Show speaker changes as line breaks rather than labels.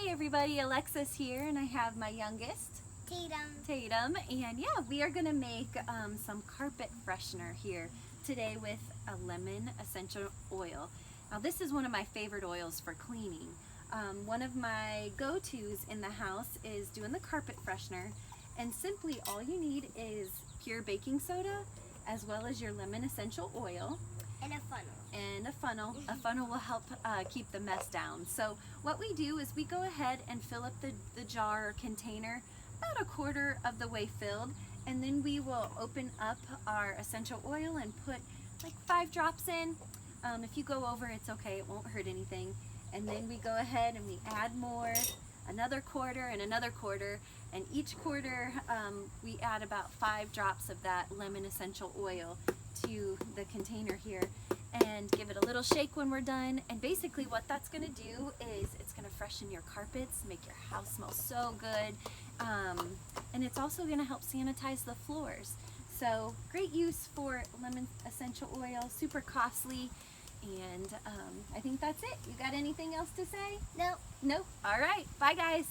Hi everybody, Alexis here, and I have my youngest, Tatum, and yeah, we are gonna make some carpet freshener here today with a lemon essential oil. Now this is one of my favorite oils for cleaning. One of my go-tos in the house is doing the carpet freshener, and simply all you need is pure baking soda as well as your lemon essential oil.
And a funnel.
And a funnel. A funnel will help keep the mess down. So what we do is we go ahead and fill up the jar or container about a quarter of the way filled, and then we will open up our essential oil and put like 5 drops in. If you go over, it's okay, it won't hurt anything. And then we go ahead and we add more, another quarter and another quarter, and each quarter we add about 5 drops of that lemon essential oil to the container here, and give it a little shake when we're done. And basically what that's going to do is it's going to freshen your carpets, make your house smell so good, and it's also going to help sanitize the floors. So great use for lemon essential oil, super costly, and I think that's it. You got anything else to say?
No.
Nope. All right, bye guys.